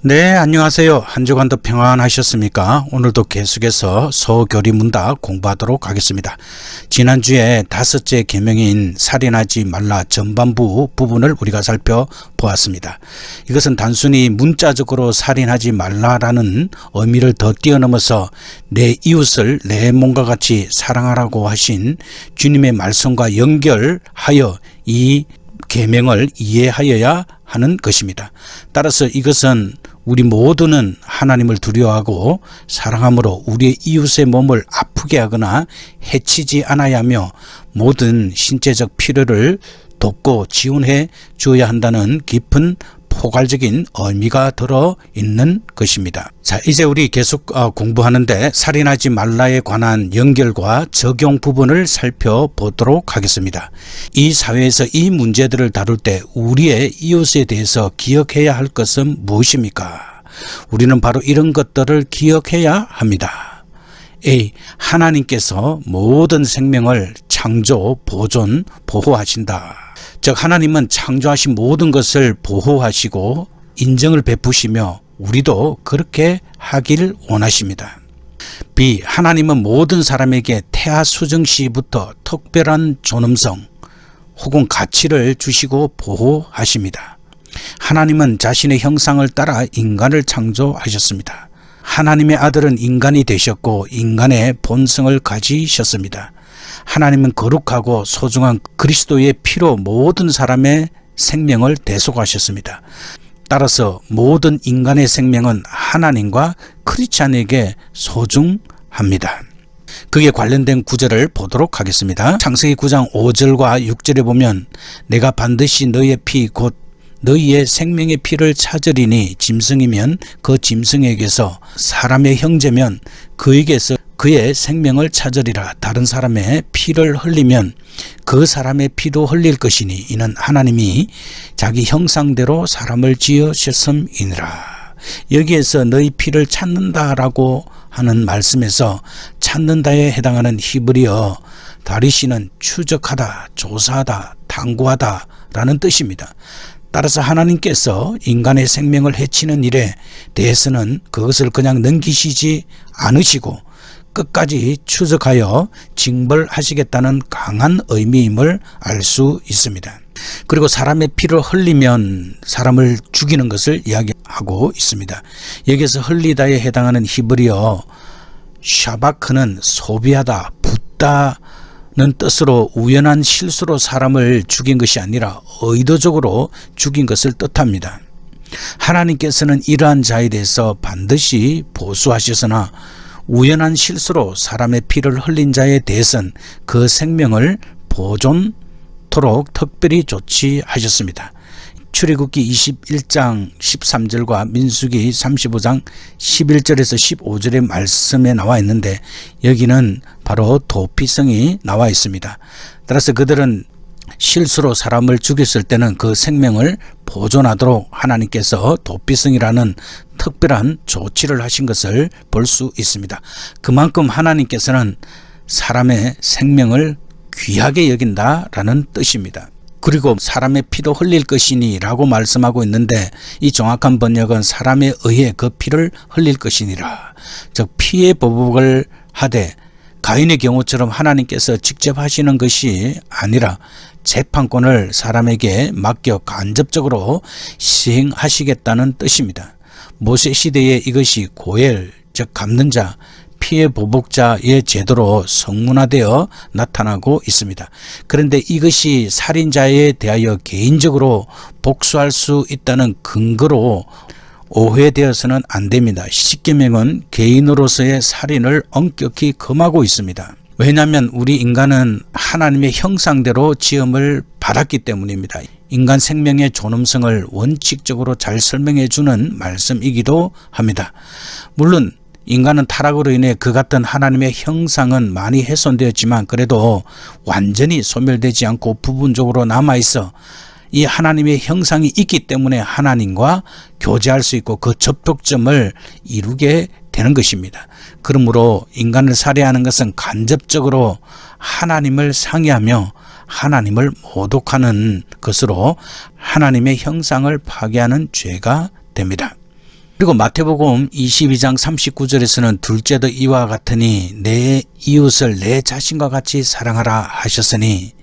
네, 안녕하세요. 한 주간도 평안하셨습니까? 오늘도 계속해서 서교리문답 공부하도록 하겠습니다. 지난주에 5째 계명인 살인하지 말라 전반부 부분을 우리가 살펴보았습니다. 이것은 단순히 문자적으로 살인하지 말라라는 의미를 더 뛰어넘어서 내 이웃을 내 몸과 같이 사랑하라고 하신 주님의 말씀과 연결하여 이 계명을 이해하여야 하는 것입니다. 따라서 이것은 우리 모두는 하나님을 두려워하고 사랑함으로 우리의 이웃의 몸을 아프게 하거나 해치지 않아야 하며 모든 신체적 필요를 돕고 지원해 주어야 한다는 깊은 포괄적인 의미가 들어있는 것입니다. 자, 이제 우리 계속 공부하는데 살인하지 말라에 관한 연결과 적용 부분을 살펴보도록 하겠습니다. 이 사회에서 이 문제들을 다룰 때 우리의 이웃에 대해서 기억해야 할 것은 무엇입니까? 우리는 바로 이런 것들을 기억해야 합니다. A. 하나님께서 모든 생명을 창조, 보존, 보호하신다. 즉 하나님은 창조하신 모든 것을 보호하시고 인정을 베푸시며 우리도 그렇게 하길 원하십니다. B. 하나님은 모든 사람에게 태아 수정 시부터 특별한 존엄성 혹은 가치를 주시고 보호하십니다. 하나님은 자신의 형상을 따라 인간을 창조하셨습니다. 하나님의 아들은 인간이 되셨고 인간의 본성을 가지셨습니다. 하나님은 거룩하고 소중한 그리스도의 피로 모든 사람의 생명을 대속하셨습니다. 따라서 모든 인간의 생명은 하나님과 크리스찬에게 소중합니다. 그에 관련된 구절을 보도록 하겠습니다. 창세기 9장 5절과 6절에 보면 내가 반드시 너희의 피 곧 너희의 생명의 피를 찾으리니 짐승이면 그 짐승에게서 사람의 형제면 그에게서 그의 생명을 찾으리라. 다른 사람의 피를 흘리면 그 사람의 피도 흘릴 것이니 이는 하나님이 자기 형상대로 사람을 지으셨음이니라. 여기에서 너희 피를 찾는다라고 하는 말씀에서 찾는다에 해당하는 히브리어 다리시는 추적하다, 조사하다, 탐구하다 라는 뜻입니다. 따라서 하나님께서 인간의 생명을 해치는 일에 대해서는 그것을 그냥 넘기시지 않으시고 끝까지 추적하여 징벌하시겠다는 강한 의미임을 알 수 있습니다. 그리고 사람의 피를 흘리면 사람을 죽이는 것을 이야기하고 있습니다. 여기서 흘리다에 해당하는 히브리어 샤바크는 소비하다, 붓다는 뜻으로 우연한 실수로 사람을 죽인 것이 아니라 의도적으로 죽인 것을 뜻합니다. 하나님께서는 이러한 자에 대해서 반드시 보수하셨으나 우연한 실수로 사람의 피를 흘린 자에 대해서는 그 생명을 보존토록 특별히 조치하셨습니다. 출애굽기 21장 13절과 민수기 35장 11절에서 15절의 말씀에 나와 있는데 여기는 바로 도피성이 나와 있습니다. 따라서 그들은 실수로 사람을 죽였을 때는 그 생명을 보존하도록 하나님께서 도피성이라는 특별한 조치를 하신 것을 볼 수 있습니다. 그만큼 하나님께서는 사람의 생명을 귀하게 여긴다라는 뜻입니다. 그리고 사람의 피도 흘릴 것이니 라고 말씀하고 있는데 이 정확한 번역은 사람에 의해 그 피를 흘릴 것이니라. 즉 피의 보복을 하되 가인의 경우처럼 하나님께서 직접 하시는 것이 아니라 재판권을 사람에게 맡겨 간접적으로 시행하시겠다는 뜻입니다. 모세 시대에 이것이 고엘, 즉 갚는 자, 피해 보복자의 제도로 성문화되어 나타나고 있습니다. 그런데 이것이 살인자에 대하여 개인적으로 복수할 수 있다는 근거로 오해되어서는 안 됩니다. 십계명은 개인으로서의 살인을 엄격히 금하고 있습니다. 왜냐하면 우리 인간은 하나님의 형상대로 지음을 받았기 때문입니다. 인간 생명의 존엄성을 원칙적으로 잘 설명해 주는 말씀이기도 합니다. 물론 인간은 타락으로 인해 그 같은 하나님의 형상은 많이 훼손되었지만 그래도 완전히 소멸되지 않고 부분적으로 남아있어 이 하나님의 형상이 있기 때문에 하나님과 교제할 수 있고 그 접촉점을 이루게 되는 것입니다. 그러므로 인간을 살해하는 것은 간접적으로 하나님을 상해하며 하나님을 모독하는 것으로 하나님의 형상을 파괴하는 죄가 됩니다. 그리고 마태복음 22장 39절에서는 둘째도 이와 같으니 내 이웃을 내 자신과 같이 사랑하라 하셨으니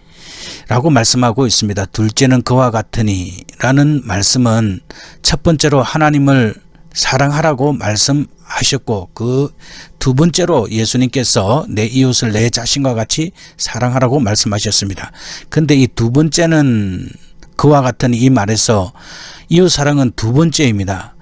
라고 말씀하고 있습니다. 둘째는 그와 같으니 라는 말씀은 첫 번째로 하나님을 사랑하라고 말씀하셨고 그 두 번째로 예수님께서 내 이웃을 내 자신과 같이 사랑하라고 말씀하셨습니다. 근데 이 두 번째는 그와 같으니 이 말에서 이웃 사랑은 두 번째입니다.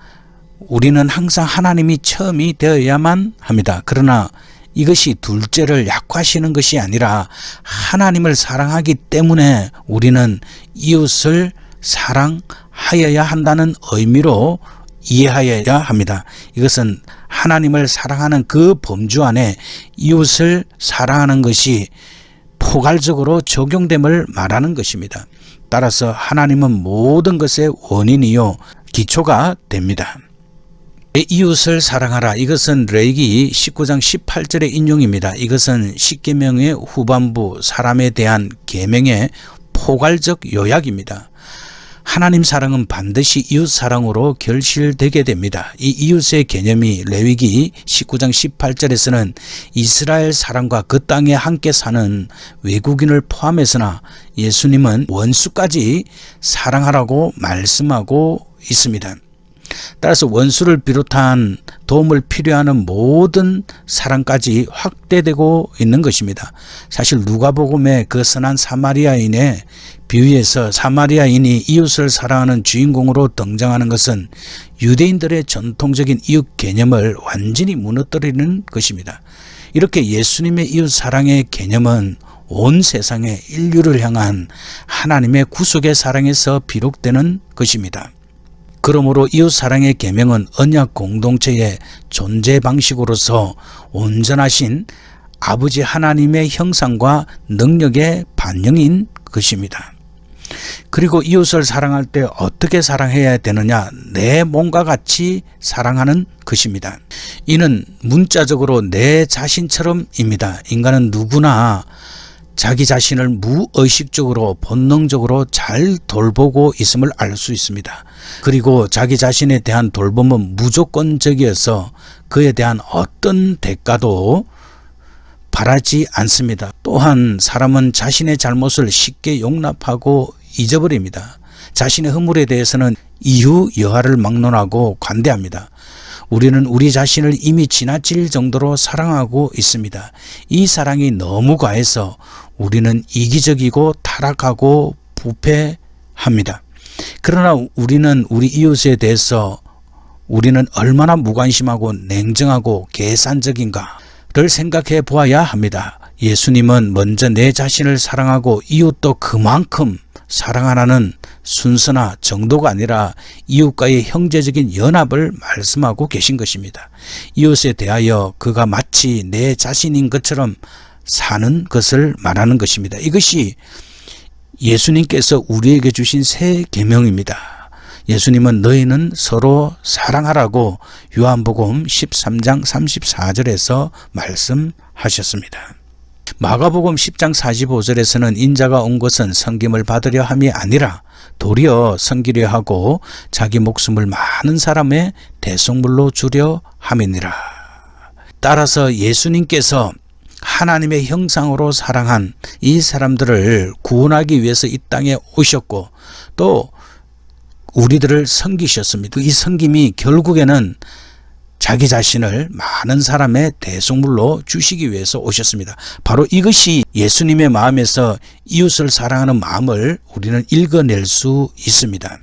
우리는 항상 하나님이 처음이 되어야만 합니다. 그러나 이것이 둘째를 약화시키는 것이 아니라 하나님을 사랑하기 때문에 우리는 이웃을 사랑하여야 한다는 의미로 이해하여야 합니다. 이것은 하나님을 사랑하는 그 범주 안에 이웃을 사랑하는 것이 포괄적으로 적용됨을 말하는 것입니다. 따라서 하나님은 모든 것의 원인이요 기초가 됩니다. 내 이웃을 사랑하라. 이것은 레위기 19장 18절의 인용입니다. 이것은 십계명의 후반부 사람에 대한 계명의 포괄적 요약입니다. 하나님 사랑은 반드시 이웃 사랑으로 결실되게 됩니다. 이 이웃의 개념이 레위기 19장 18절에서는 이스라엘 사람과 그 땅에 함께 사는 외국인을 포함해서나 예수님은 원수까지 사랑하라고 말씀하고 있습니다. 따라서 원수를 비롯한 도움을 필요하는 모든 사랑까지 확대되고 있는 것입니다. 사실 누가복음의 그 선한 사마리아인의 비유에서 사마리아인이 이웃을 사랑하는 주인공으로 등장하는 것은 유대인들의 전통적인 이웃 개념을 완전히 무너뜨리는 것입니다. 이렇게 예수님의 이웃 사랑의 개념은 온 세상의 인류를 향한 하나님의 구속의 사랑에서 비롯되는 것입니다. 그러므로 이웃 사랑의 계명은 언약 공동체의 존재 방식으로서 온전하신 아버지 하나님의 형상과 능력의 반영인 것입니다. 그리고 이웃을 사랑할 때 어떻게 사랑해야 되느냐? 내 몸과 같이 사랑하는 것입니다. 이는 문자적으로 내 자신처럼입니다. 인간은 누구나 자기 자신을 무의식적으로 본능적으로 잘 돌보고 있음을 알 수 있습니다. 그리고 자기 자신에 대한 돌봄은 무조건적이어서 그에 대한 어떤 대가도 바라지 않습니다. 또한 사람은 자신의 잘못을 쉽게 용납하고 잊어버립니다. 자신의 허물에 대해서는 이유 여하를 막론하고 관대합니다. 우리는 우리 자신을 이미 지나칠 정도로 사랑하고 있습니다. 이 사랑이 너무 과해서 우리는 이기적이고 타락하고 부패합니다. 그러나 우리는 우리 이웃에 대해서 우리는 얼마나 무관심하고 냉정하고 계산적인가를 생각해 보아야 합니다. 예수님은 먼저 내 자신을 사랑하고 이웃도 그만큼 사랑하라는 순서나 정도가 아니라 이웃과의 형제적인 연합을 말씀하고 계신 것입니다. 이웃에 대하여 그가 마치 내 자신인 것처럼 사는 것을 말하는 것입니다. 이것이 예수님께서 우리에게 주신 새 계명입니다. 예수님은 너희는 서로 사랑하라고 요한복음 13장 34절에서 말씀하셨습니다. 마가복음 10장 45절에서는 인자가 온 것은 섬김을 받으려 함이 아니라 도리어 섬기려 하고 자기 목숨을 많은 사람의 대속물로 주려 함이니라. 따라서 예수님께서 하나님의 형상으로 사랑한 이 사람들을 구원하기 위해서 이 땅에 오셨고 또 우리들을 섬기셨습니다. 이 섬김이 결국에는 자기 자신을 많은 사람의 대속물로 주시기 위해서 오셨습니다. 바로 이것이 예수님의 마음에서 이웃을 사랑하는 마음을 우리는 읽어낼 수 있습니다.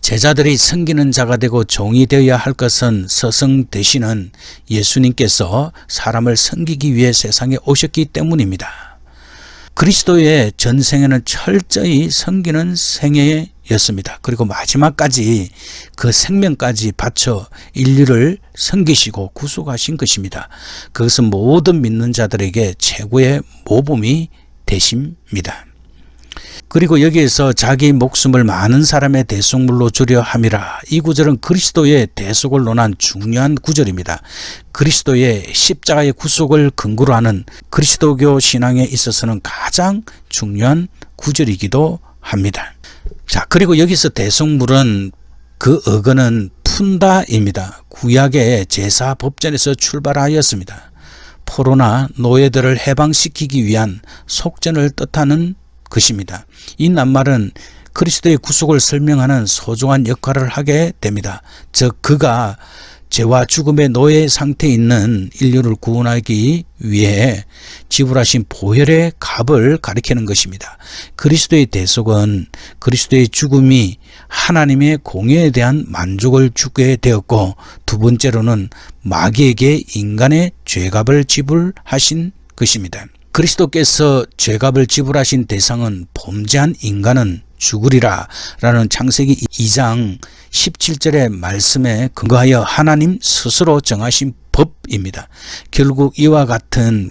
제자들이 섬기는 자가 되고 종이 되어야 할 것은 스승 되시는 예수님께서 사람을 섬기기 위해 세상에 오셨기 때문입니다. 그리스도의 전생에는 철저히 섬기는 생애였습니다. 그리고 마지막까지 그 생명까지 바쳐 인류를 섬기시고 구속하신 것입니다. 그것은 모든 믿는 자들에게 최고의 모범이 되십니다. 그리고 여기에서 자기 목숨을 많은 사람의 대속물로 주려 함이라. 이 구절은 그리스도의 대속을 논한 중요한 구절입니다. 그리스도의 십자가의 구속을 근거로 하는 그리스도교 신앙에 있어서는 가장 중요한 구절이기도 합니다. 자, 그리고 여기서 대속물은 그 어근은 푼다입니다. 구약의 제사 법전에서 출발하였습니다. 포로나 노예들을 해방시키기 위한 속전을 뜻하는 것입니다. 이 낱말은 그리스도의 구속을 설명하는 소중한 역할을 하게 됩니다. 즉 그가 죄와 죽음의 노예 상태에 있는 인류를 구원하기 위해 지불하신 보혈의 값을 가리키는 것입니다. 그리스도의 대속은 그리스도의 죽음이 하나님의 공의에 대한 만족을 주게 되었고, 두 번째로는 마귀에게 인간의 죄값을 지불하신 것입니다. 그리스도께서 죄값을 지불하신 대상은 범죄한 인간은 죽으리라 라는 창세기 2장 17절의 말씀에 근거하여 하나님 스스로 정하신 법입니다. 결국 이와 같은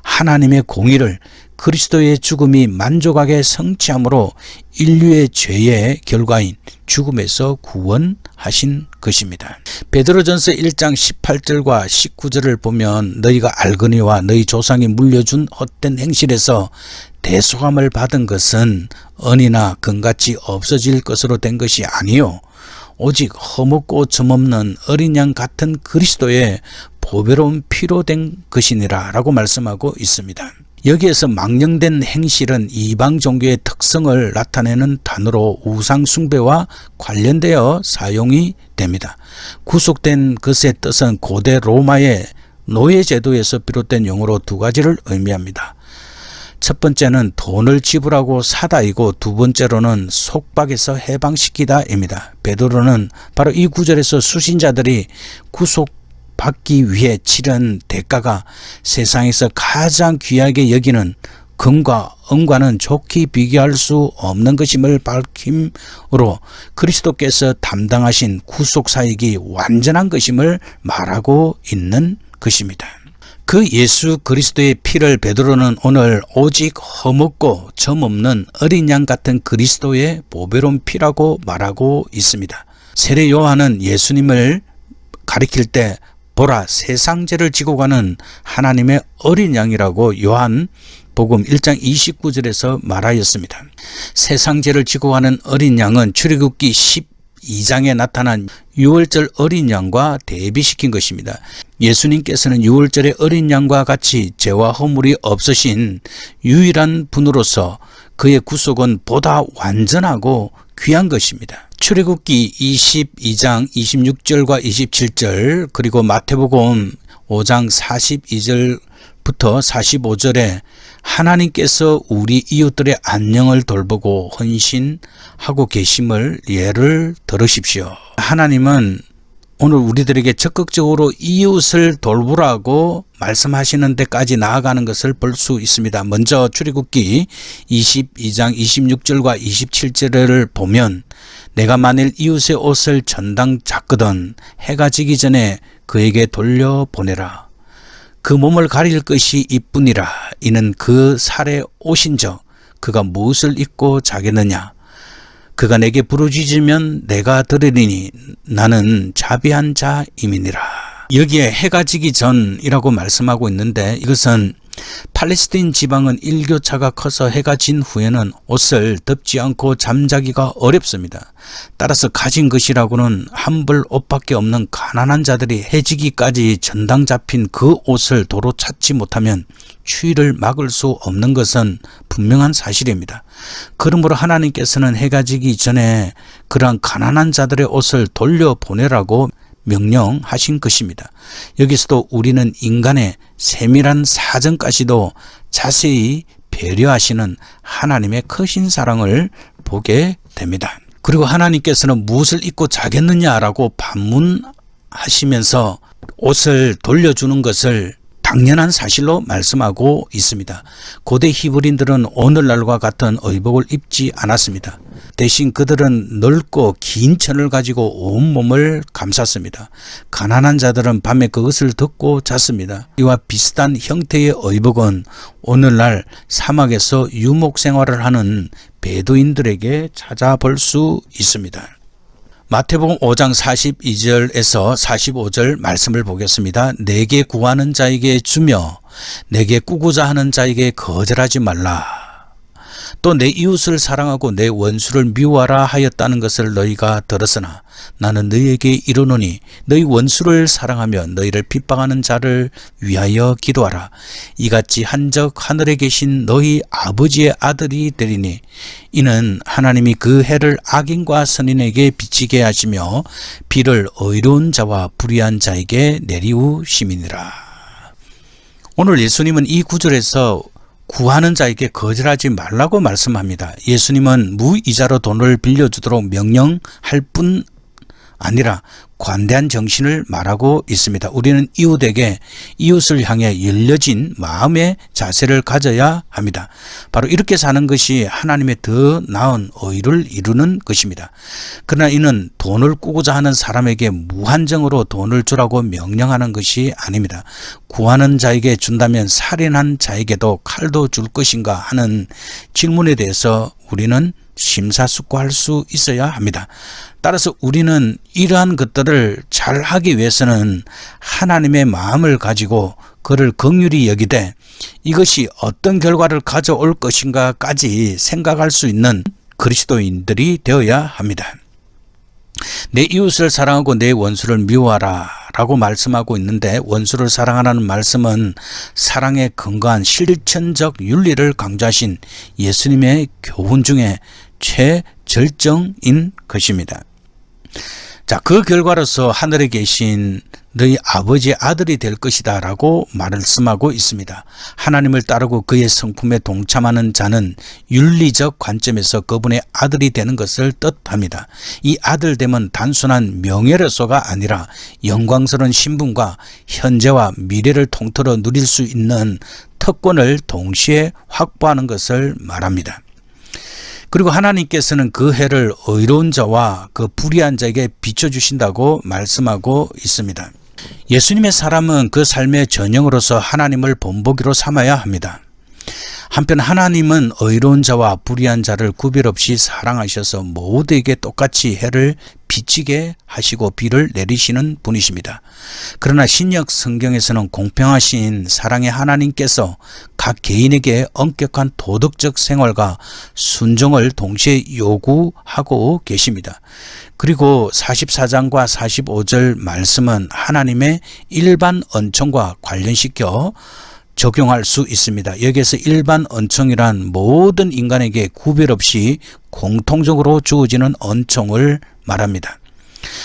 하나님의 공의를 그리스도의 죽음이 만족하게 성취함으로 인류의 죄의 결과인 죽음에서 구원하신 것입니다. 베드로전서 1장 18절과 19절을 보면 너희가 알거니와 너희 조상이 물려준 헛된 행실에서 대속함을 받은 것은 은이나 금같이 없어질 것으로 된 것이 아니요 오직 허물고 점없는 어린 양 같은 그리스도의 보배로운 피로 된 것이니라 라고 말씀하고 있습니다. 여기에서 망령된 행실은 이방 종교의 특성을 나타내는 단어로 우상 숭배와 관련되어 사용이 됩니다. 구속된 것의 뜻은 고대 로마의 노예제도에서 비롯된 용어로 두 가지를 의미합니다. 첫 번째는 돈을 지불하고 사다이고 두 번째로는 속박에서 해방시키다입니다. 베드로는 바로 이 구절에서 수신자들이 구속받기 위해 치른 대가가 세상에서 가장 귀하게 여기는 금과 은과는 좋게 비교할 수 없는 것임을 밝힘으로 그리스도께서 담당하신 구속사역이 완전한 것임을 말하고 있는 것입니다. 그 예수 그리스도의 피를 베드로는 오늘 오직 허먹고 점없는 어린 양 같은 그리스도의 보배로운 피라고 말하고 있습니다. 세례 요한은 예수님을 가리킬 때 보라 세상 죄를 지고 가는 하나님의 어린 양이라고 요한복음 1장 29절에서 말하였습니다. 세상 죄를 지고 가는 어린 양은 출애굽기 12장에 나타난 유월절 어린 양과 대비시킨 것입니다. 예수님께서는 유월절의 어린 양과 같이 죄와 허물이 없으신 유일한 분으로서 그의 구속은 보다 완전하고 귀한 것입니다. 출애굽기 22장 26절과 27절 그리고 마태복음 5장 42절부터 45절에 하나님께서 우리 이웃들의 안녕을 돌보고 헌신하고 계심을 예를 들으십시오. 하나님은 오늘 우리들에게 적극적으로 이웃을 돌보라고 말씀하시는 데까지 나아가는 것을 볼 수 있습니다. 먼저 출애굽기 22장 26절과 27절을 보면 내가 만일 이웃의 옷을 전당 잡거든 해가 지기 전에 그에게 돌려보내라. 그 몸을 가릴 것이 이뿐이라. 이는 그 살에 옷인적 그가 무엇을 입고 자겠느냐. 그가 내게 부르짖으면 내가 들으리니 나는 자비한 자임이니라. 여기에 해가 지기 전이라고 말씀하고 있는데 이것은 팔레스타인 지방은 일교차가 커서 해가 진 후에는 옷을 덮지 않고 잠자기가 어렵습니다. 따라서 가진 것이라고는 한 벌 옷밖에 없는 가난한 자들이 해지기까지 전당 잡힌 그 옷을 도로 찾지 못하면 추위를 막을 수 없는 것은 분명한 사실입니다. 그러므로 하나님께서는 해가 지기 전에 그러한 가난한 자들의 옷을 돌려보내라고 명령하신 것입니다. 여기서도 우리는 인간의 세밀한 사정까지도 자세히 배려하시는 하나님의 크신 사랑을 보게 됩니다. 그리고 하나님께서는 무엇을 입고 자겠느냐라고 반문하시면서 옷을 돌려주는 것을 당연한 사실로 말씀하고 있습니다. 고대 히브리인들은 오늘날과 같은 의복을 입지 않았습니다. 대신 그들은 넓고 긴 천을 가지고 온몸을 감쌌습니다. 가난한 자들은 밤에 그것을 덮고 잤습니다. 이와 비슷한 형태의 의복은 오늘날 사막에서 유목 생활을 하는 베두인들에게 찾아볼 수 있습니다. 마태복음 5장 42절에서 45절 말씀을 보겠습니다. 내게 구하는 자에게 주며 내게 꾸고자 하는 자에게 거절하지 말라. 또 내 이웃을 사랑하고 내 원수를 미워하라 하였다는 것을 너희가 들었으나 나는 너희에게 이르노니 너희 원수를 사랑하며 너희를 핍박하는 자를 위하여 기도하라. 이같이 한적 하늘에 계신 너희 아버지의 아들이 되리니 이는 하나님이 그 해를 악인과 선인에게 비치게 하시며 비를 의로운 자와 불의한 자에게 내리우심이니라. 오늘 예수님은 이 구절에서 구하는 자에게 거절하지 말라고 말씀합니다. 예수님은 무이자로 돈을 빌려주도록 명령할 뿐 아니라 관대한 정신을 말하고 있습니다. 우리는 이웃에게 이웃을 향해 열려진 마음의 자세를 가져야 합니다. 바로 이렇게 사는 것이 하나님의 더 나은 의를 이루는 것입니다. 그러나 이는 돈을 꾸고자 하는 사람에게 무한정으로 돈을 주라고 명령하는 것이 아닙니다. 구하는 자에게 준다면 살인한 자에게도 칼도 줄 것인가 하는 질문에 대해서 우리는 심사숙고할 수 있어야 합니다. 따라서 우리는 이러한 것들을 잘 하기 위해서는 하나님의 마음을 가지고 그를 긍휼히 여기되 이것이 어떤 결과를 가져올 것인가까지 생각할 수 있는 그리스도인들이 되어야 합니다. 내 이웃을 사랑하고 내 원수를 미워하라 라고 말씀하고 있는데, 원수를 사랑하라는 말씀은 사랑에 근거한 실천적 윤리를 강조하신 예수님의 교훈 중에 최절정인 것입니다. 자, 그 결과로서 하늘에 계신 너희 아버지의 아들이 될 것이다 라고 말씀하고 있습니다. 하나님을 따르고 그의 성품에 동참하는 자는 윤리적 관점에서 그분의 아들이 되는 것을 뜻합니다. 이 아들됨은 단순한 명예로서가 아니라 영광스러운 신분과 현재와 미래를 통틀어 누릴 수 있는 특권을 동시에 확보하는 것을 말합니다. 그리고 하나님께서는 그 해를 의로운 자와 그 불의한 자에게 비춰주신다고 말씀하고 있습니다. 예수님의 사람은 그 삶의 전형으로서 하나님을 본보기로 삼아야 합니다. 한편 하나님은 의로운 자와 불의한 자를 구별 없이 사랑하셔서 모두에게 똑같이 해를 비치게 하시고 비를 내리시는 분이십니다. 그러나 신약 성경에서는 공평하신 사랑의 하나님께서 각 개인에게 엄격한 도덕적 생활과 순종을 동시에 요구하고 계십니다. 그리고 44장과 45절 말씀은 하나님의 일반 은총과 관련시켜 적용할 수 있습니다. 여기에서 일반 은총이란 모든 인간에게 구별 없이 공통적으로 주어지는 은총을 말합니다.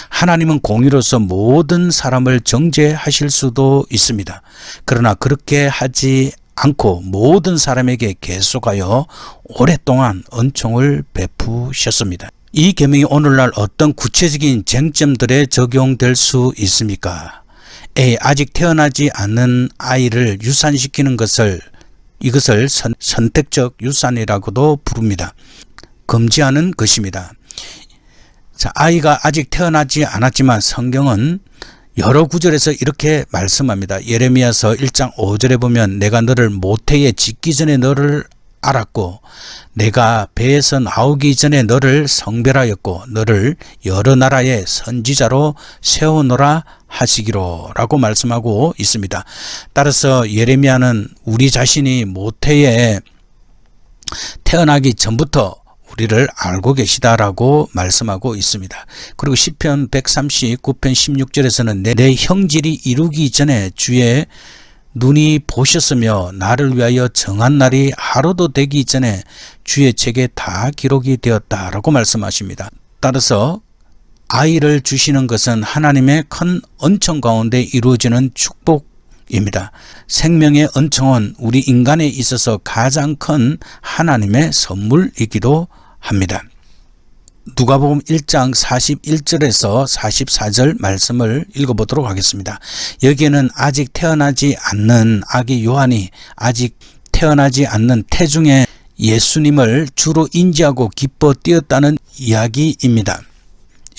하나님은 공의로서 모든 사람을 정죄하실 수도 있습니다. 그러나 그렇게 하지 않고 모든 사람에게 계속하여 오랫동안 은총을 베푸셨습니다. 이 계명이 오늘날 어떤 구체적인 쟁점들에 적용될 수 있습니까? A. 아직 태어나지 않는 아이를 유산시키는 이것을 선택적 유산이라고도 부릅니다. 금지하는 것입니다. 자, 아이가 아직 태어나지 않았지만 성경은 여러 구절에서 이렇게 말씀합니다. 예레미야서 1장 5절에 보면 내가 너를 모태에 짓기 전에 너를 알았고 내가 배에서 나오기 전에 너를 성별하였고 너를 여러 나라의 선지자로 세우노라 하시기로 라고 말씀하고 있습니다. 따라서 예레미야는 우리 자신이 모태에 태어나기 전부터 우리를 알고 계시다라고 말씀하고 있습니다. 그리고 시편 139편 16절에서는 내 형질이 이루기 전에 주의 눈이 보셨으며 나를 위하여 정한 날이 하루도 되기 전에 주의 책에 다 기록이 되었다라고 말씀하십니다. 따라서 아이를 주시는 것은 하나님의 큰 은총 가운데 이루어지는 축복입니다. 생명의 은총은 우리 인간에 있어서 가장 큰 하나님의 선물이기도 합니다. 누가복음 1장 41절에서 44절 말씀을 읽어보도록 하겠습니다. 여기에는 아직 태어나지 않는 아기 요한이 아직 태어나지 않는 태중에 예수님을 주로 인지하고 기뻐 뛰었다는 이야기입니다.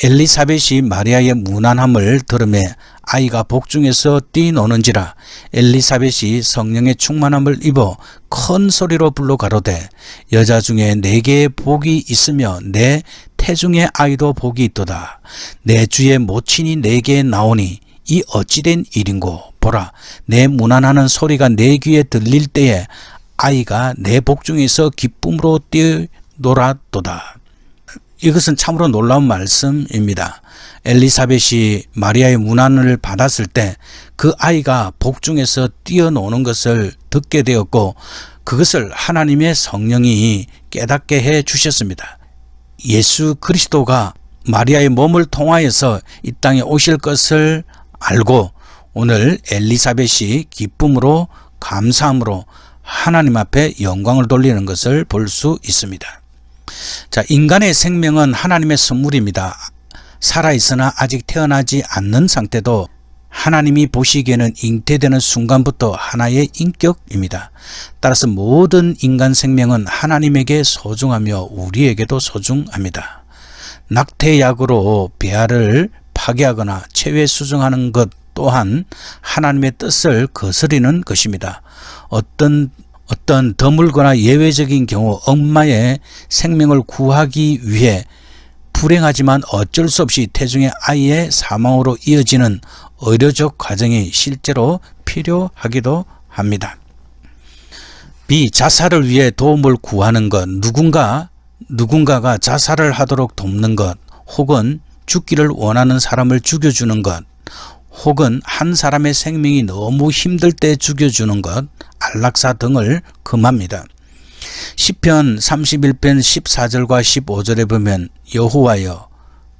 엘리사벳이 마리아의 무난함을 들으며 아이가 복중에서 뛰노는지라 엘리사벳이 성령의 충만함을 입어 큰 소리로 불러 가로되 여자 중에 내게 복이 있으며 내 태중의 아이도 복이 있도다. 내 주의 모친이 내게 나오니 이 어찌된 일인고 보라 내 무난하는 소리가 내 귀에 들릴 때에 아이가 내 복중에서 기쁨으로 뛰놀았도다. 이것은 참으로 놀라운 말씀입니다. 엘리사벳이 마리아의 문안을 받았을 때 그 아이가 복중에서 뛰어노는 것을 듣게 되었고, 그것을 하나님의 성령이 깨닫게 해 주셨습니다. 예수 그리스도가 마리아의 몸을 통하여서 이 땅에 오실 것을 알고 오늘 엘리사벳이 기쁨으로 감사함으로 하나님 앞에 영광을 돌리는 것을 볼 수 있습니다. 자, 인간의 생명은 하나님의 선물입니다. 살아있으나 아직 태어나지 않는 상태도 하나님이 보시기에는 잉태되는 순간부터 하나의 인격입니다. 따라서 모든 인간 생명은 하나님에게 소중하며 우리에게도 소중합니다. 낙태약으로 배아를 파괴하거나 체외 수정하는 것 또한 하나님의 뜻을 거스리는 것입니다. 어떤 드물거나 예외적인 경우 엄마의 생명을 구하기 위해 불행하지만 어쩔 수 없이 태중의 아이의 사망으로 이어지는 의료적 과정이 실제로 필요하기도 합니다. 자살을 위해 도움을 구하는 것, 누군가가 자살을 하도록 돕는 것, 혹은 죽기를 원하는 사람을 죽여주는 것, 혹은 한 사람의 생명이 너무 힘들 때 죽여주는 것, 안락사 등을 금합니다. 시편 31편 14절과 15절에 보면 여호와여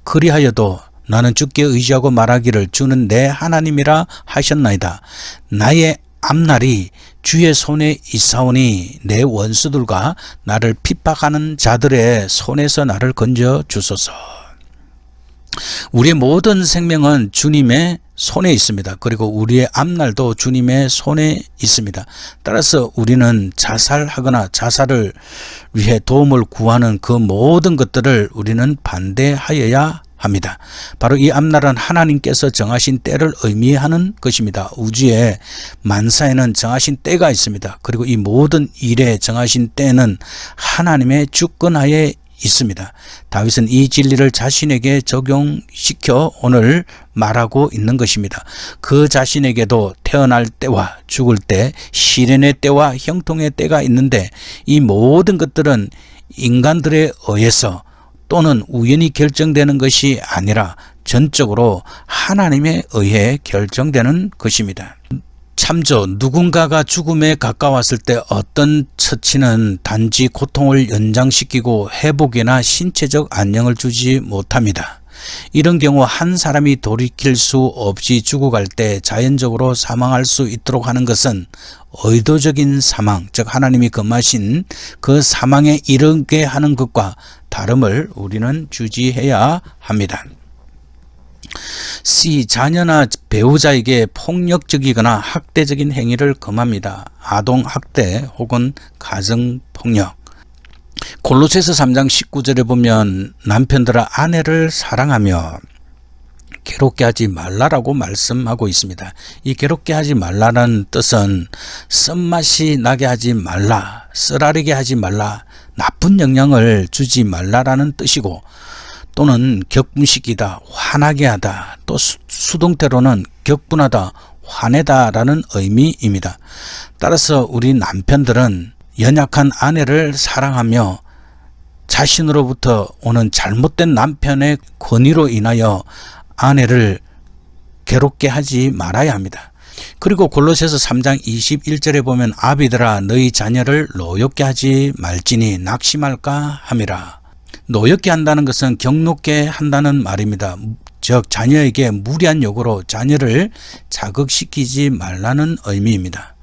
그리하여도 나는 주께 의지하고 말하기를 주는 내 하나님이라 하셨나이다. 나의 앞날이 주의 손에 있사오니 내 원수들과 나를 핍박하는 자들의 손에서 나를 건져 주소서. 우리의 모든 생명은 주님의 손에 있습니다. 그리고 우리의 앞날도 주님의 손에 있습니다. 따라서 우리는 자살하거나 자살을 위해 도움을 구하는 그 모든 것들을 우리는 반대하여야 합니다. 바로 이 앞날은 하나님께서 정하신 때를 의미하는 것입니다. 우주의 만사에는 정하신 때가 있습니다. 그리고 이 모든 일에 정하신 때는 하나님의 주권하에 있습니다. 다윗은 이 진리를 자신에게 적용시켜 오늘 말하고 있는 것입니다. 그 자신에게도 태어날 때와 죽을 때, 시련의 때와 형통의 때가 있는데 이 모든 것들은 인간들에 의해서 또는 우연히 결정되는 것이 아니라 전적으로 하나님에 의해 결정되는 것입니다. 참조, 누군가가 죽음에 가까웠을 때 어떤 처치는 단지 고통을 연장시키고 회복이나 신체적 안녕을 주지 못합니다. 이런 경우 한 사람이 돌이킬 수 없이 죽어갈 때 자연적으로 사망할 수 있도록 하는 것은 의도적인 사망, 즉 하나님이 금하신 그 사망에 이르게 하는 것과 다름을 우리는 주지해야 합니다. 자녀나 배우자에게 폭력적이거나 학대적인 행위를 금합니다. 아동학대 혹은 가정폭력. 골로새서 3장 19절에 보면 남편들아 아내를 사랑하며 괴롭게 하지 말라라고 말씀하고 있습니다. 이 괴롭게 하지 말라는 뜻은 쓴맛이 나게 하지 말라, 쓰라리게 하지 말라, 나쁜 영향을 주지 말라라는 뜻이고, 또는 격분시키다, 화나게 하다, 또 수동태로는 격분하다, 화내다라는 의미입니다. 따라서 우리 남편들은 연약한 아내를 사랑하며 자신으로부터 오는 잘못된 남편의 권위로 인하여 아내를 괴롭게 하지 말아야 합니다. 그리고 골로새서 3장 21절에 보면 아비들아 너희 자녀를 노엽게 하지 말지니 낙심할까 함이라. 노엽게 한다는 것은 경록게 한다는 말입니다. 즉 자녀에게 무리한 요구로 자녀를 자극시키지 말라는 의미입니다.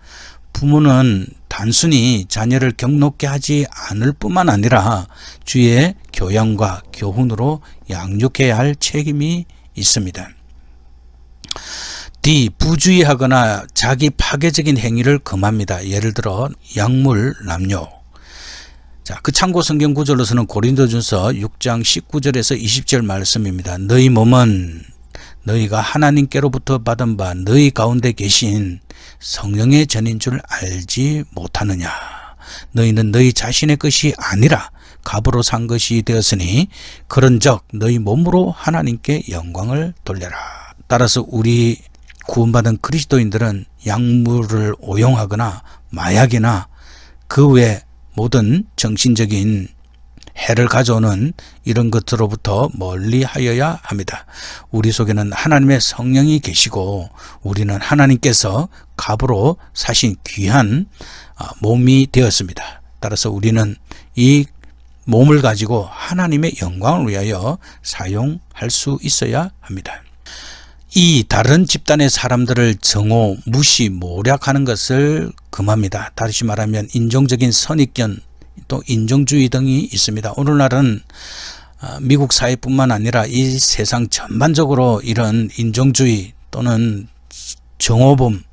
부모는 단순히 자녀를 경록게 하지 않을 뿐만 아니라 주의 교양과 교훈으로 양육해야 할 책임이 있습니다. 부주의하거나 자기 파괴적인 행위를 금합니다. 예를 들어 약물 남용. 그 참고 성경 구절로서는 고린도전서 6장 19절에서 20절 말씀입니다. 너희 몸은 너희가 하나님께로부터 받은 바 너희 가운데 계신 성령의 전인 줄 알지 못하느냐. 너희는 너희 자신의 것이 아니라 값으로 산 것이 되었으니 그런즉 너희 몸으로 하나님께 영광을 돌려라. 따라서 우리 구원받은 그리스도인들은 약물을 오용하거나 마약이나 그 외 모든 정신적인 해를 가져오는 이런 것들로부터 멀리 하여야 합니다. 우리 속에는 하나님의 성령이 계시고 우리는 하나님께서 값으로 사신 귀한 몸이 되었습니다. 따라서 우리는 이 몸을 가지고 하나님의 영광을 위하여 사용할 수 있어야 합니다. 이 다른 집단의 사람들을 정오, 무시, 모략하는 것을 금합니다. 다시 말하면 인종적인 선입견, 또 인종주의 등이 있습니다. 오늘날은 미국 사회뿐만 아니라 이 세상 전반적으로 이런 인종주의 또는 정오범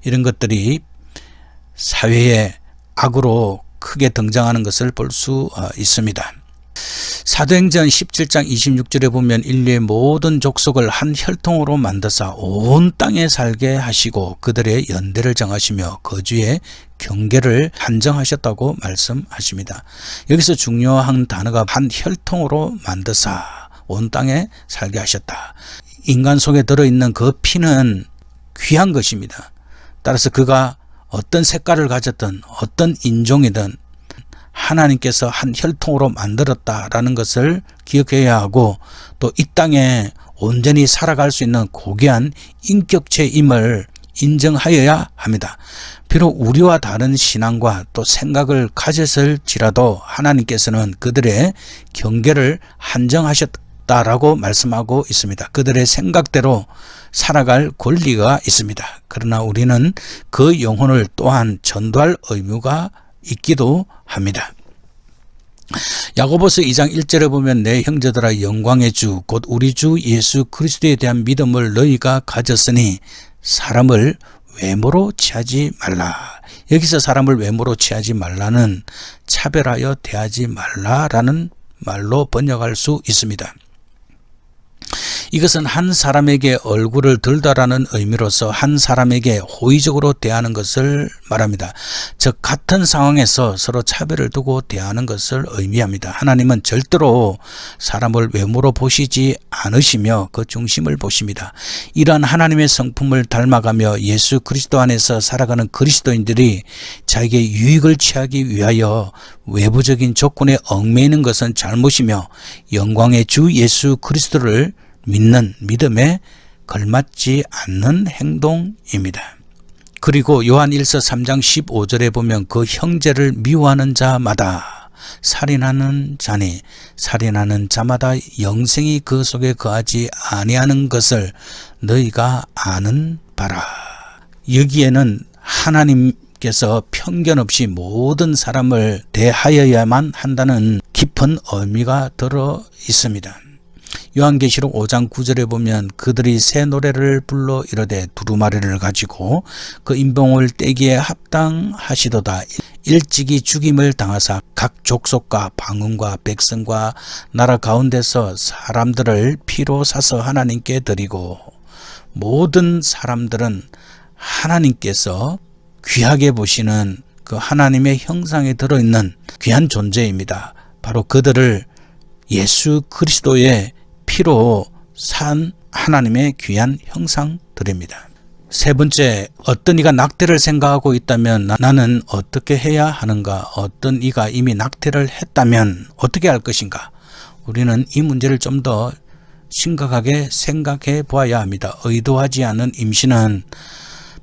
이런 것들이 사회의 악으로 크게 등장하는 것을 볼 수 있습니다. 사도행전 17장 26절에 보면 인류의 모든 족속을 한 혈통으로 만드사 온 땅에 살게 하시고 그들의 연대를 정하시며 거주의 경계를 한정하셨다고 말씀하십니다. 여기서 중요한 단어가 한 혈통으로 만드사 온 땅에 살게 하셨다. 인간 속에 들어있는 그 피는 귀한 것입니다. 따라서 그가 어떤 색깔을 가졌든 어떤 인종이든 하나님께서 한 혈통으로 만들었다라는 것을 기억해야 하고 또 이 땅에 온전히 살아갈 수 있는 고귀한 인격체임을 인정하여야 합니다. 비록 우리와 다른 신앙과 또 생각을 가졌을지라도 하나님께서는 그들의 경계를 한정하셨다라고 말씀하고 있습니다. 그들의 생각대로 살아갈 권리가 있습니다. 그러나 우리는 그 영혼을 또한 전도할 의무가 있기도 합니다. 야고보서 2장 1절에 보면 내 형제들아 영광의 주 곧 우리 주 예수 그리스도에 대한 믿음을 너희가 가졌으니 사람을 외모로 취하지 말라. 여기서 사람을 외모로 취하지 말라는 차별하여 대하지 말라라는 말로 번역할 수 있습니다. 이것은 한 사람에게 얼굴을 들다라는 의미로서 한 사람에게 호의적으로 대하는 것을 말합니다. 즉 같은 상황에서 서로 차별을 두고 대하는 것을 의미합니다. 하나님은 절대로 사람을 외모로 보시지 않으시며 그 중심을 보십니다. 이러한 하나님의 성품을 닮아가며 예수 그리스도 안에서 살아가는 그리스도인들이 자기의 유익을 취하기 위하여 외부적인 조건에 얽매이는 것은 잘못이며 영광의 주 예수 그리스도를 믿는 믿음에 걸맞지 않는 행동입니다. 그리고 요한 1서 3장 15절에 보면 그 형제를 미워하는 자마다 살인하는 자니 살인하는 자마다 영생이 그 속에 거하지 아니하는 것을 너희가 아는 바라. 여기에는 하나님께서 편견 없이 모든 사람을 대하여야만 한다는 깊은 의미가 들어 있습니다. 요한계시록 5장 9절에 보면 그들이 새 노래를 불러 이르되 두루마리를 가지고 그 인봉을 떼기에 합당하시도다. 일찍이 죽임을 당하사 각 족속과 방언과 백성과 나라 가운데서 사람들을 피로 사서 하나님께 드리고 모든 사람들은 하나님께서 귀하게 보시는 그 하나님의 형상에 들어있는 귀한 존재입니다. 바로 그들을 예수 그리스도의 피로 산 하나님의 귀한 형상들입니다. 세 번째, 어떤 이가 낙태를 생각하고 있다면 나는 어떻게 해야 하는가? 어떤 이가 이미 낙태를 했다면 어떻게 할 것인가? 우리는 이 문제를 좀 더 심각하게 생각해 보아야 합니다. 의도하지 않은 임신은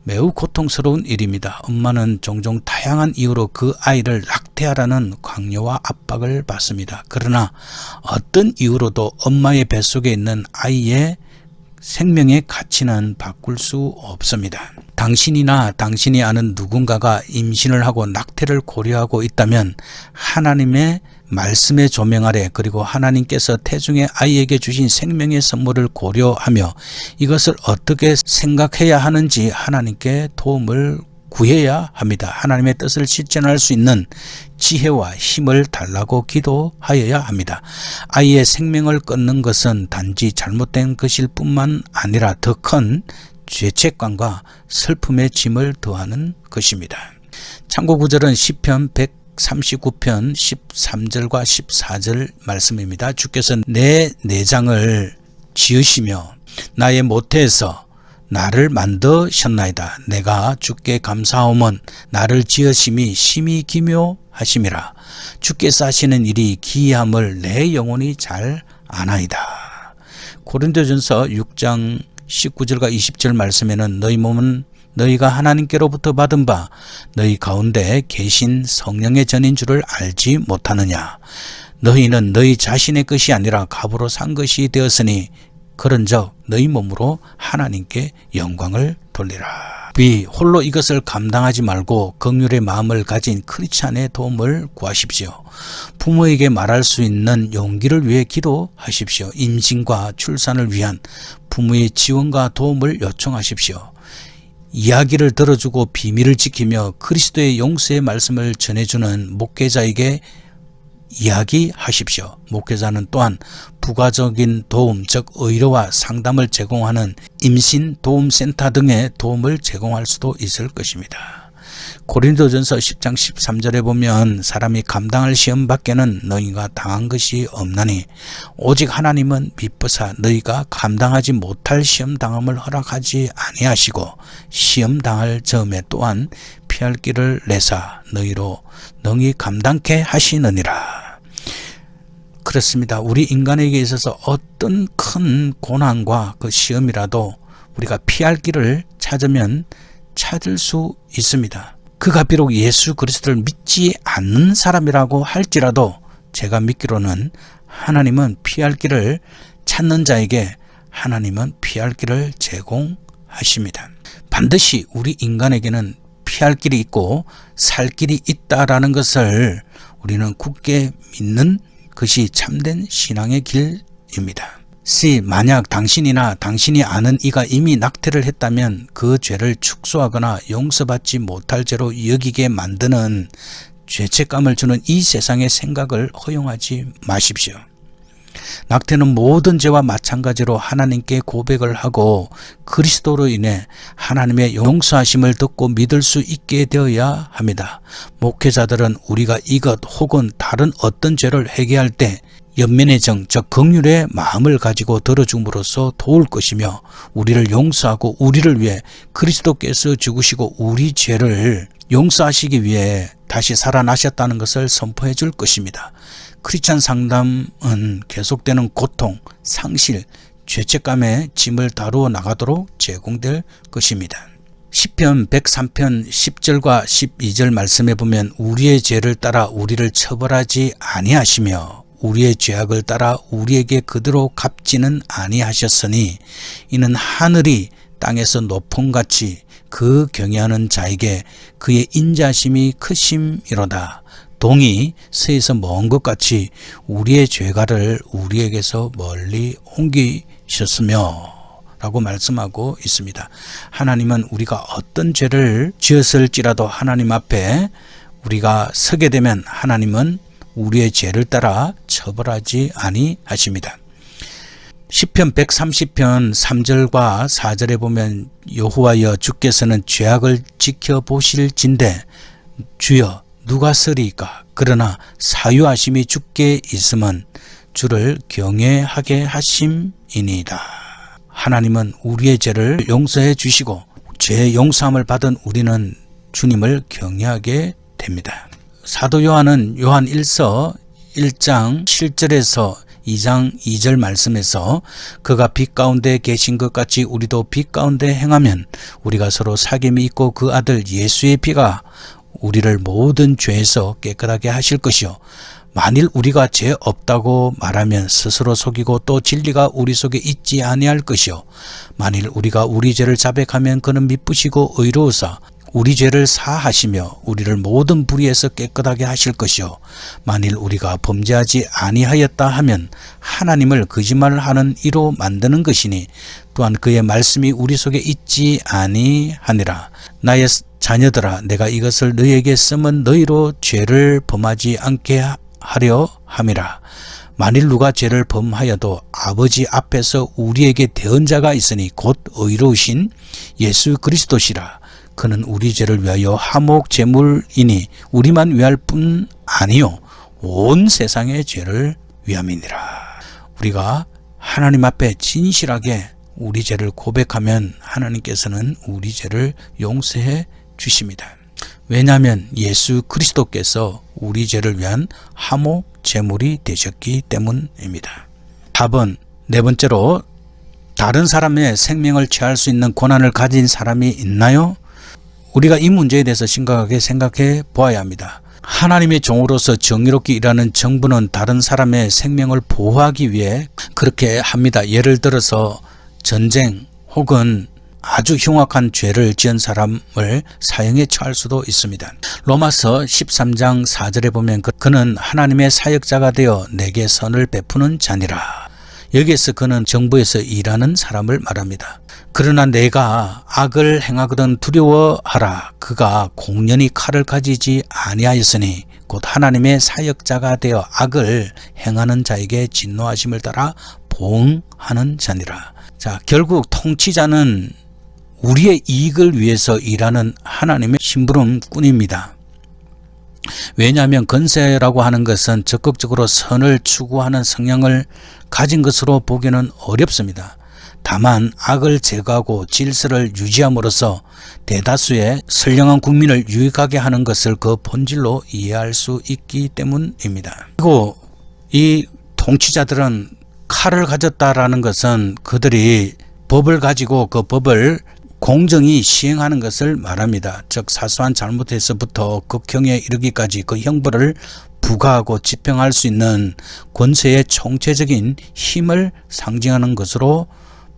매우 고통스러운 일입니다. 엄마는 종종 다양한 이유로 그 아이를 낙태하라는 강요와 압박을 받습니다. 그러나 어떤 이유로도 엄마의 뱃속에 있는 아이의 생명의 가치는 바꿀 수 없습니다. 당신이나 당신이 아는 누군가가 임신을 하고 낙태를 고려하고 있다면 하나님의 말씀의 조명 아래 그리고 하나님께서 태중의 아이에게 주신 생명의 선물을 고려하며 이것을 어떻게 생각해야 하는지 하나님께 도움을 구해야 합니다. 하나님의 뜻을 실천할 수 있는 지혜와 힘을 달라고 기도하여야 합니다. 아이의 생명을 끊는 것은 단지 잘못된 것일 뿐만 아니라 더 큰 죄책감과 슬픔의 짐을 더하는 것입니다. 참고 구절은 시편 139편 13절과 14절 말씀입니다. 주께서 내 내장을 지으시며 나의 모태에서 나를 만드셨나이다. 내가 주께 감사함은 나를 지으심이 심히 기묘하심이라. 주께서 하시는 일이 기이함을 내 영혼이 잘 아나이다. 고린도전서 6장 19절과 20절 말씀에는 너희 몸은 너희가 하나님께로부터 받은 바 너희 가운데 계신 성령의 전인 줄을 알지 못하느냐. 너희는 너희 자신의 것이 아니라 값으로 산 것이 되었으니 그런즉 너희 몸으로 하나님께 영광을 돌리라. 홀로 이것을 감당하지 말고 긍휼의 마음을 가진 크리스찬의 도움을 구하십시오. 부모에게 말할 수 있는 용기를 위해 기도하십시오. 임신과 출산을 위한 부모의 지원과 도움을 요청하십시오. 이야기를 들어주고 비밀을 지키며 그리스도의 용서의 말씀을 전해주는 목회자에게 이야기하십시오. 목회자는 또한 부가적인 도움, 즉 의료와 상담을 제공하는 임신도움센터 등의 도움을 제공할 수도 있을 것입니다. 고린도전서 10장 13절에 보면 사람이 감당할 시험 밖에는 너희가 당한 것이 없나니 오직 하나님은 미쁘사 너희가 감당하지 못할 시험 당함을 허락하지 아니하시고 시험 당할 점에 또한 피할 길을 내사 너희로 능히 감당케 하시느니라. 그렇습니다. 우리 인간에게 있어서 어떤 큰 고난과 그 시험이라도 우리가 피할 길을 찾으면 찾을 수 있습니다. 그가 비록 예수 그리스도를 믿지 않는 사람이라고 할지라도 제가 믿기로는 하나님은 피할 길을 찾는 자에게 하나님은 피할 길을 제공하십니다. 반드시 우리 인간에게는 피할 길이 있고 살 길이 있다라는 것을 우리는 굳게 믿는 것이 참된 신앙의 길입니다. 만약 당신이나 당신이 아는 이가 이미 낙태를 했다면 그 죄를 축소하거나 용서받지 못할 죄로 여기게 만드는 죄책감을 주는 이 세상의 생각을 허용하지 마십시오. 낙태는 모든 죄와 마찬가지로 하나님께 고백을 하고 그리스도로 인해 하나님의 용서하심을 듣고 믿을 수 있게 되어야 합니다. 목회자들은 우리가 이것 혹은 다른 어떤 죄를 회개할 때 연민의 정, 즉 긍휼의 마음을 가지고 들어줌으로써 도울 것이며 우리를 용서하고 우리를 위해 그리스도께서 죽으시고 우리 죄를 용서하시기 위해 다시 살아나셨다는 것을 선포해 줄 것입니다. 크리스찬 상담은 계속되는 고통, 상실, 죄책감의 짐을 다루어 나가도록 제공될 것입니다. 시편 103편 10절과 12절 말씀에 보면 우리의 죄를 따라 우리를 처벌하지 아니하시며 우리의 죄악을 따라 우리에게 그대로 갚지는 아니하셨으니 이는 하늘이 땅에서 높음같이 그 경외하는 자에게 그의 인자심이 크심이로다. 동이 서에서 먼 것 같이 우리의 죄가를 우리에게서 멀리 옮기셨으며 라고 말씀하고 있습니다. 하나님은 우리가 어떤 죄를 지었을지라도 하나님 앞에 우리가 서게 되면 하나님은 우리의 죄를 따라 처벌하지 아니하십니다. 시편 130편 3절과 4절에 보면 여호와여 주께서는 죄악을 지켜보실진대 주여 누가 쓰리이까 그러나 사유하심이 주께 있음은 주를 경외하게 하심이니이다. 하나님은 우리의 죄를 용서해 주시고 죄 용서함을 받은 우리는 주님을 경외하게 됩니다. 사도 요한은 요한 1서 1장 7절에서 2장 2절 말씀에서 그가 빛 가운데 계신 것 같이 우리도 빛 가운데 행하면 우리가 서로 사귐이 있고 그 아들 예수의 피가 우리를 모든 죄에서 깨끗하게 하실 것이요 만일 우리가 죄 없다고 말하면 스스로 속이고 또 진리가 우리 속에 있지 아니할 것이요 만일 우리가 우리 죄를 자백하면 그는 미쁘시고 의로우사 우리 죄를 사하시며 우리를 모든 불의에서 깨끗하게 하실 것이요 만일 우리가 범죄하지 아니하였다 하면 하나님을 거짓말하는 이로 만드는 것이니 또한 그의 말씀이 우리 속에 있지 아니하니라. 나의 자녀들아 내가 이것을 너희에게 쓰면 너희로 죄를 범하지 않게 하려 함이라. 만일 누가 죄를 범하여도 아버지 앞에서 우리에게 대언자가 있으니 곧 의로우신 예수 그리스도시라. 그는 우리 죄를 위하여 화목 제물이니 우리만 위할 뿐 아니요 온 세상의 죄를 위함이니라. 우리가 하나님 앞에 진실하게 우리 죄를 고백하면 하나님께서는 우리 죄를 용서해 주십니다. 왜냐하면 예수 그리스도께서 우리 죄를 위한 화목 제물이 되셨기 때문입니다. 답은 네 번째로, 다른 사람의 생명을 취할 수 있는 권한을 가진 사람이 있나요? 우리가 이 문제에 대해서 심각하게 생각해 보아야 합니다. 하나님의 종으로서 정의롭게 일하는 정부는 다른 사람의 생명을 보호하기 위해 그렇게 합니다. 예를 들어서 전쟁 혹은 아주 흉악한 죄를 지은 사람을 사형에 처할 수도 있습니다. 로마서 13장 4절에 보면 그는 하나님의 사역자가 되어 내게 선을 베푸는 자니라. 여기에서 그는 정부에서 일하는 사람을 말합니다. 그러나 내가 악을 행하거든 두려워하라. 그가 공연히 칼을 가지지 아니하였으니 곧 하나님의 사역자가 되어 악을 행하는 자에게 진노하심을 따라 보응하는 자니라. 자, 결국 통치자는 우리의 이익을 위해서 일하는 하나님의 심부름꾼입니다. 왜냐하면 권세라고 하는 것은 적극적으로 선을 추구하는 성향을 가진 것으로 보기는 어렵습니다. 다만 악을 제거하고 질서를 유지함으로써 대다수의 선량한 국민을 유익하게 하는 것을 그 본질로 이해할 수 있기 때문입니다. 그리고 이 통치자들은 칼을 가졌다라는 것은 그들이 법을 가지고 그 법을 공정히 시행하는 것을 말합니다. 즉 사소한 잘못에서부터 극형에 이르기까지 그 형벌을 부과하고 집행할 수 있는 권세의 총체적인 힘을 상징하는 것으로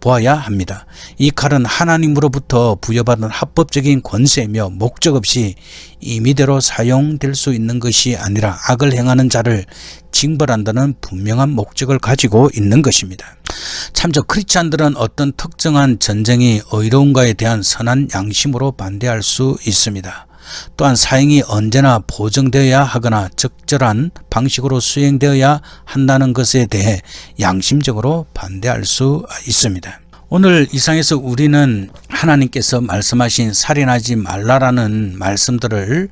보아야 합니다. 이 칼은 하나님으로부터 부여받은 합법적인 권세이며 목적 없이 임의대로 사용될 수 있는 것이 아니라 악을 행하는 자를 징벌한다는 분명한 목적을 가지고 있는 것입니다. 참조 크리스찬들은 어떤 특정한 전쟁이 의로운가에 대한 선한 양심으로 반대할 수 있습니다. 또한 사형이 언제나 보정되어야 하거나 적절한 방식으로 수행되어야 한다는 것에 대해 양심적으로 반대할 수 있습니다. 오늘 이상에서 우리는 하나님께서 말씀하신 살인하지 말라라는 말씀들을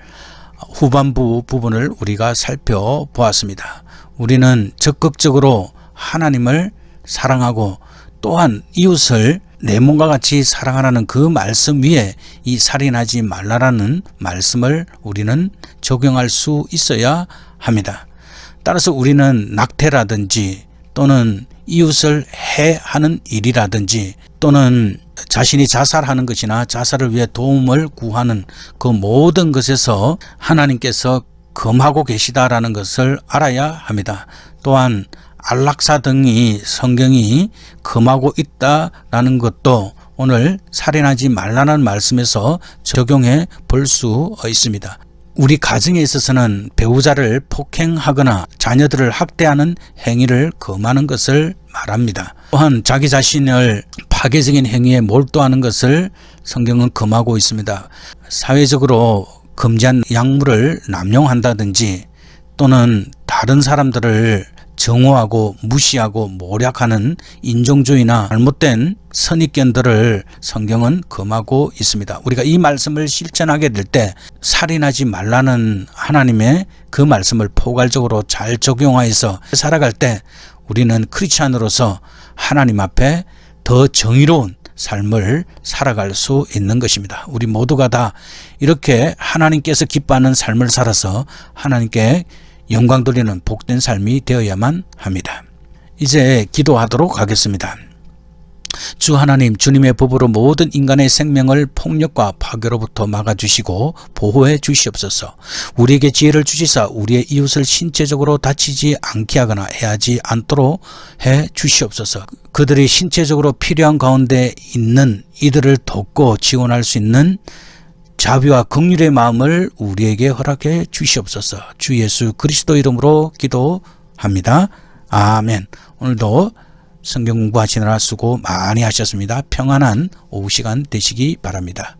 후반부 부분을 우리가 살펴보았습니다. 우리는 적극적으로 하나님을 사랑하고 또한 이웃을 내 몸과 같이 사랑하라는 그 말씀 위에 이 살인하지 말라라는 말씀을 우리는 적용할 수 있어야 합니다. 따라서 우리는 낙태라든지 또는 이웃을 해하는 일이라든지 또는 자신이 자살하는 것이나 자살을 위해 도움을 구하는 그 모든 것에서 하나님께서 금하고 계시다라는 것을 알아야 합니다. 또한 안락사 등이 성경이 금하고 있다라는 것도 오늘 살인하지 말라는 말씀에서 적용해 볼 수 있습니다. 우리 가정에 있어서는 배우자를 폭행하거나 자녀들을 학대하는 행위를 금하는 것을 말합니다. 또한 자기 자신을 파괴적인 행위에 몰두하는 것을 성경은 금하고 있습니다. 사회적으로 금지한 약물을 남용한다든지 또는 다른 사람들을 정오하고 무시하고 모략하는 인종주의나 잘못된 선입견들을 성경은 금하고 있습니다. 우리가 이 말씀을 실천하게 될 때 살인하지 말라는 하나님의 그 말씀을 포괄적으로 잘 적용하여서 살아갈 때 우리는 크리스찬으로서 하나님 앞에 더 정의로운 삶을 살아갈 수 있는 것입니다. 우리 모두가 다 이렇게 하나님께서 기뻐하는 삶을 살아서 하나님께 영광 돌리는 복된 삶이 되어야만 합니다. 이제 기도하도록 하겠습니다. 주 하나님, 주님의 법으로 모든 인간의 생명을 폭력과 파괴로부터 막아주시고 보호해 주시옵소서. 우리에게 지혜를 주시사 우리의 이웃을 신체적으로 다치지 않게 하거나 해하지 않도록 해 주시옵소서. 그들이 신체적으로 필요한 가운데 있는 이들을 돕고 지원할 수 있는 자비와 긍휼의 마음을 우리에게 허락해 주시옵소서. 주 예수 그리스도 이름으로 기도합니다. 아멘. 오늘도 성경 공부하시느라 수고 많이 하셨습니다. 평안한 오후 시간 되시기 바랍니다.